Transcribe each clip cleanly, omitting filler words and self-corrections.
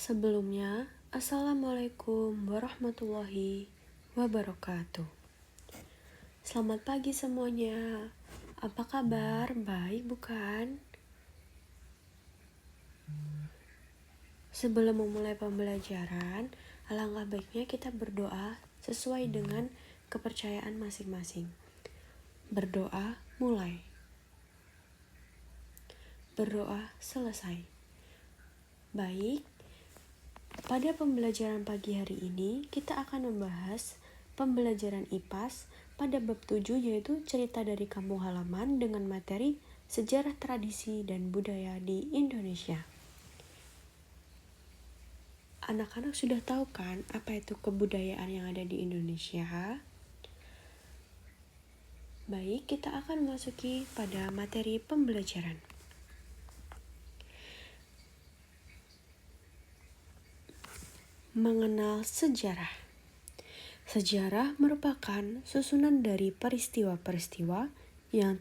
Sebelumnya, Assalamualaikum warahmatullahi wabarakatuh. Selamat pagi semuanya. Apa kabar? Baik bukan? Sebelum memulai pembelajaran, alangkah baiknya kita berdoa sesuai dengan kepercayaan masing-masing. Berdoa mulai. Berdoa selesai. Baik, pada pembelajaran pagi hari ini kita akan membahas pembelajaran IPAS pada bab 7, yaitu cerita dari kampung halaman dengan materi sejarah, tradisi, dan budaya di Indonesia. Anak-anak sudah tahu kan apa itu kebudayaan yang ada di Indonesia? Baik, kita akan memasuki pada materi pembelajaran. Mengenal sejarah. Sejarah merupakan susunan dari peristiwa-peristiwa yang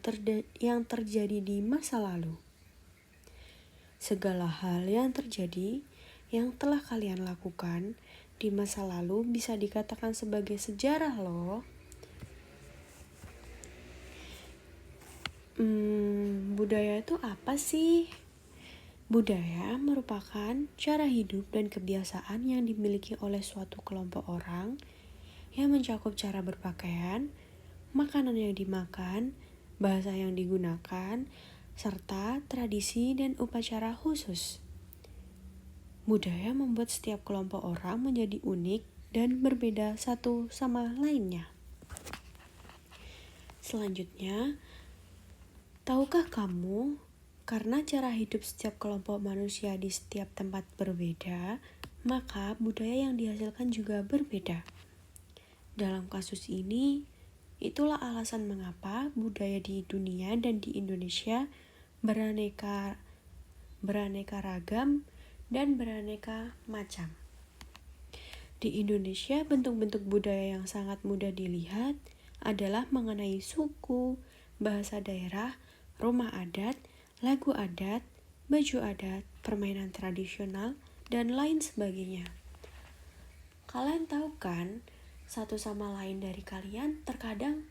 terjadi di masa lalu. Segala hal yang terjadi yang telah kalian lakukan di masa lalu bisa dikatakan sebagai sejarah loh. Budaya itu apa sih? Budaya merupakan cara hidup dan kebiasaan yang dimiliki oleh suatu kelompok orang yang mencakup cara berpakaian, makanan yang dimakan, bahasa yang digunakan, serta tradisi dan upacara khusus. Budaya membuat setiap kelompok orang menjadi unik dan berbeda satu sama lainnya. Selanjutnya, tahukah kamu, karena cara hidup setiap kelompok manusia di setiap tempat berbeda, maka budaya yang dihasilkan juga berbeda. Dalam kasus ini, itulah alasan mengapa budaya di dunia dan di Indonesia beraneka ragam dan beraneka macam. Di Indonesia, bentuk-bentuk budaya yang sangat mudah dilihat adalah mengenai suku, bahasa daerah, rumah adat, lagu adat, baju adat, permainan tradisional, dan lain sebagainya. Kalian tahu kan, satu sama lain dari kalian terkadang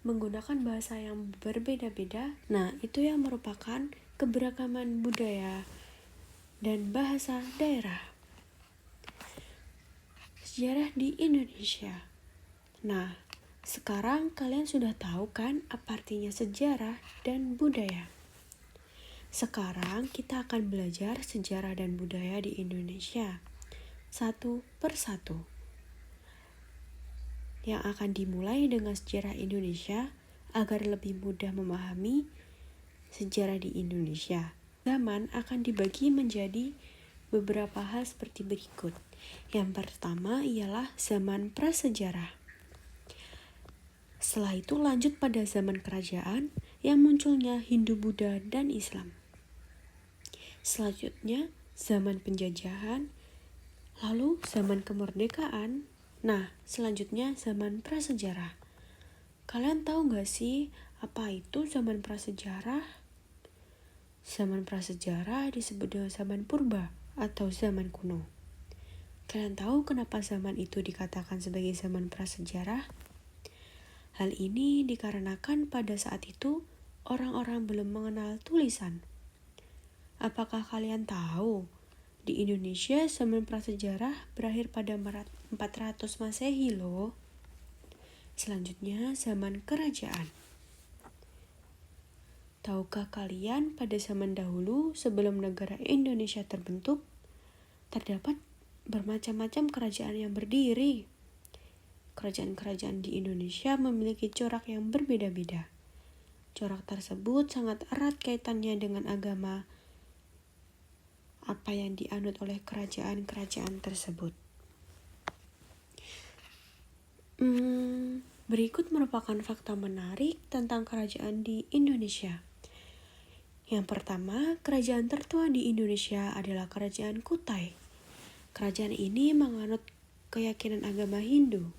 menggunakan bahasa yang berbeda-beda. Nah, itu yang merupakan keberagaman budaya dan bahasa daerah. Sejarah di Indonesia. Nah, sekarang kalian sudah tahu kan apa artinya sejarah dan budaya. Sekarang kita akan belajar sejarah dan budaya di Indonesia satu persatu. Yang akan dimulai dengan sejarah Indonesia agar lebih mudah memahami sejarah di Indonesia. Zaman akan dibagi menjadi beberapa hal seperti berikut. Yang pertama ialah zaman prasejarah. Setelah itu lanjut pada zaman kerajaan yang munculnya Hindu, Buddha, dan Islam. Selanjutnya zaman penjajahan, lalu zaman kemerdekaan. Nah, selanjutnya zaman prasejarah. Kalian tahu gak sih apa itu zaman prasejarah? Zaman prasejarah disebut dengan zaman purba atau zaman kuno. Kalian tahu kenapa zaman itu dikatakan sebagai zaman prasejarah? Hal ini dikarenakan pada saat itu orang-orang belum mengenal tulisan. Apakah kalian tahu? Di Indonesia zaman prasejarah berakhir pada 400 Masehi loh. Selanjutnya zaman kerajaan. Tahukah kalian pada zaman dahulu sebelum negara Indonesia terbentuk, terdapat bermacam-macam kerajaan yang berdiri. Kerajaan-kerajaan di Indonesia memiliki corak yang berbeda-beda. Corak tersebut sangat erat kaitannya dengan agama apa yang dianut oleh kerajaan-kerajaan tersebut. Berikut merupakan fakta menarik tentang kerajaan di Indonesia. Yang pertama, kerajaan tertua di Indonesia adalah Kerajaan Kutai. Kerajaan ini menganut keyakinan agama Hindu.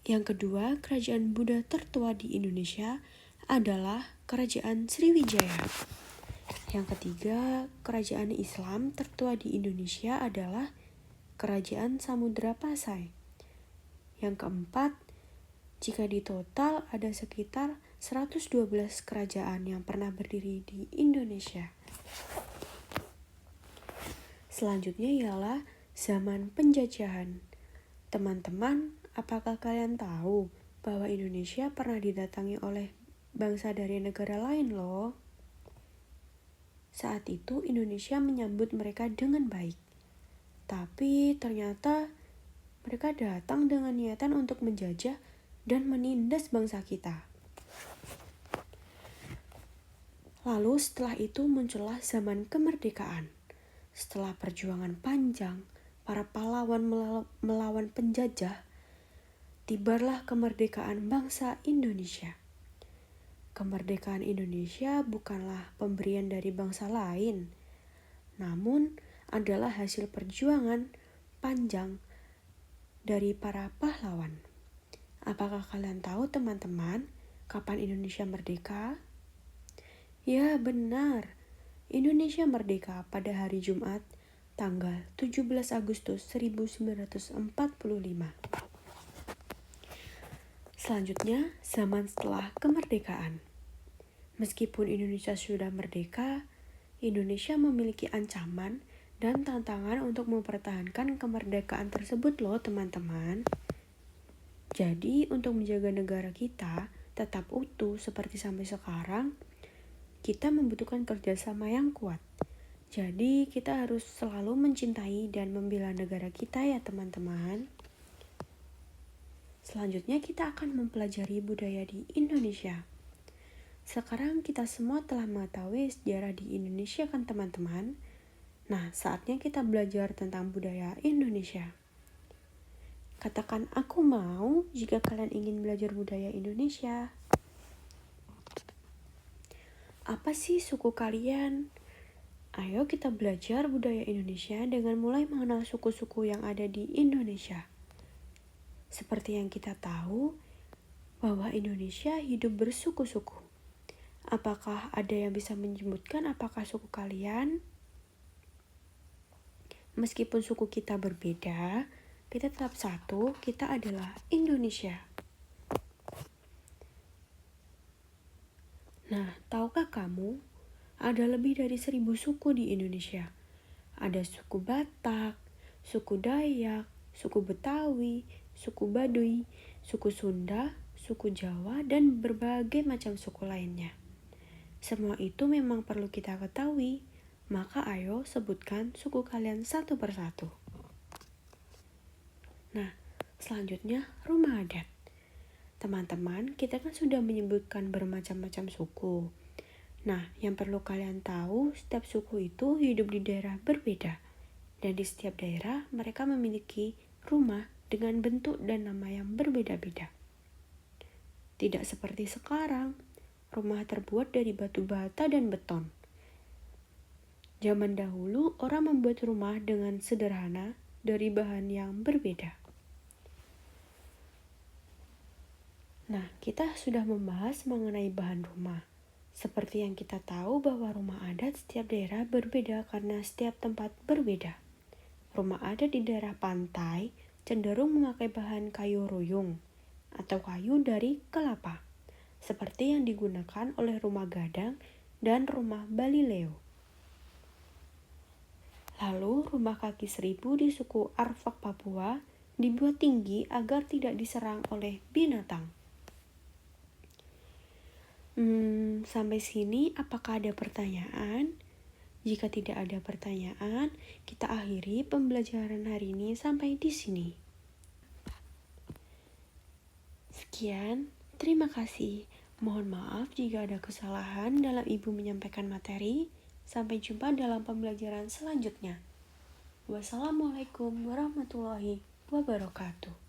Yang kedua, kerajaan Buddha tertua di Indonesia adalah Kerajaan Sriwijaya. Yang ketiga, kerajaan Islam tertua di Indonesia adalah kerajaan Samudra Pasai. Yang keempat, jika di total ada sekitar 112 kerajaan yang pernah berdiri di Indonesia. Selanjutnya ialah zaman penjajahan. Teman-teman, apakah kalian tahu bahwa Indonesia pernah didatangi oleh bangsa dari negara lain loh? Saat itu Indonesia menyambut mereka dengan baik. Tapi ternyata mereka datang dengan niatan untuk menjajah dan menindas bangsa kita. Lalu setelah itu muncullah zaman kemerdekaan. Setelah perjuangan panjang, para pahlawan melawan penjajah, tibalah kemerdekaan bangsa Indonesia. Kemerdekaan Indonesia bukanlah pemberian dari bangsa lain, namun adalah hasil perjuangan panjang dari para pahlawan. Apakah kalian tahu teman-teman, kapan Indonesia merdeka? Ya benar, Indonesia merdeka pada hari Jumat, tanggal 17 Agustus 1945. Selanjutnya, zaman setelah kemerdekaan. Meskipun Indonesia sudah merdeka, Indonesia memiliki ancaman dan tantangan untuk mempertahankan kemerdekaan tersebut loh teman-teman. Jadi untuk menjaga negara kita tetap utuh seperti sampai sekarang, kita membutuhkan kerjasama yang kuat. Jadi kita harus selalu mencintai dan membela negara kita ya teman-teman. Selanjutnya kita akan mempelajari budaya di Indonesia. Sekarang kita semua telah mengetahui sejarah di Indonesia kan teman-teman? Nah, saatnya kita belajar tentang budaya Indonesia. Katakan aku mau jika kalian ingin belajar budaya Indonesia. Apa sih suku kalian? Ayo kita belajar budaya Indonesia dengan mulai mengenal suku-suku yang ada di Indonesia. Seperti yang kita tahu, bahwa Indonesia hidup bersuku-suku. Apakah ada yang bisa menyebutkan apakah suku kalian? Meskipun suku kita berbeda, kita tetap satu, kita adalah Indonesia. Nah, tahukah kamu, ada lebih dari 1.000 suku di Indonesia. Ada suku Batak, suku Dayak, suku Betawi, suku Baduy, suku Sunda, suku Jawa, dan berbagai macam suku lainnya. Semua itu memang perlu kita ketahui, maka ayo sebutkan suku kalian satu persatu. Nah, selanjutnya rumah adat. Teman-teman, kita kan sudah menyebutkan bermacam-macam suku. Nah, yang perlu kalian tahu, setiap suku itu hidup di daerah berbeda. Dan di setiap daerah, mereka memiliki rumah dengan bentuk dan nama yang berbeda-beda. Tidak seperti sekarang, rumah terbuat dari batu bata dan beton. Zaman dahulu, orang membuat rumah dengan sederhana dari bahan yang berbeda. Nah, kita sudah membahas mengenai bahan rumah. Seperti yang kita tahu bahwa rumah adat setiap daerah berbeda karena setiap tempat berbeda. Rumah adat di daerah pantai cenderung memakai bahan kayu ruyung atau kayu dari kelapa, seperti yang digunakan oleh rumah gadang dan rumah Balileo. Lalu rumah kaki seribu di suku Arfak Papua dibuat tinggi agar tidak diserang oleh binatang. Sampai sini apakah ada pertanyaan? Jika tidak ada pertanyaan, kita akhiri pembelajaran hari ini sampai di sini. Sekian, terima kasih. Mohon maaf jika ada kesalahan dalam Ibu menyampaikan materi. Sampai jumpa dalam pembelajaran selanjutnya. Wassalamualaikum warahmatullahi wabarakatuh.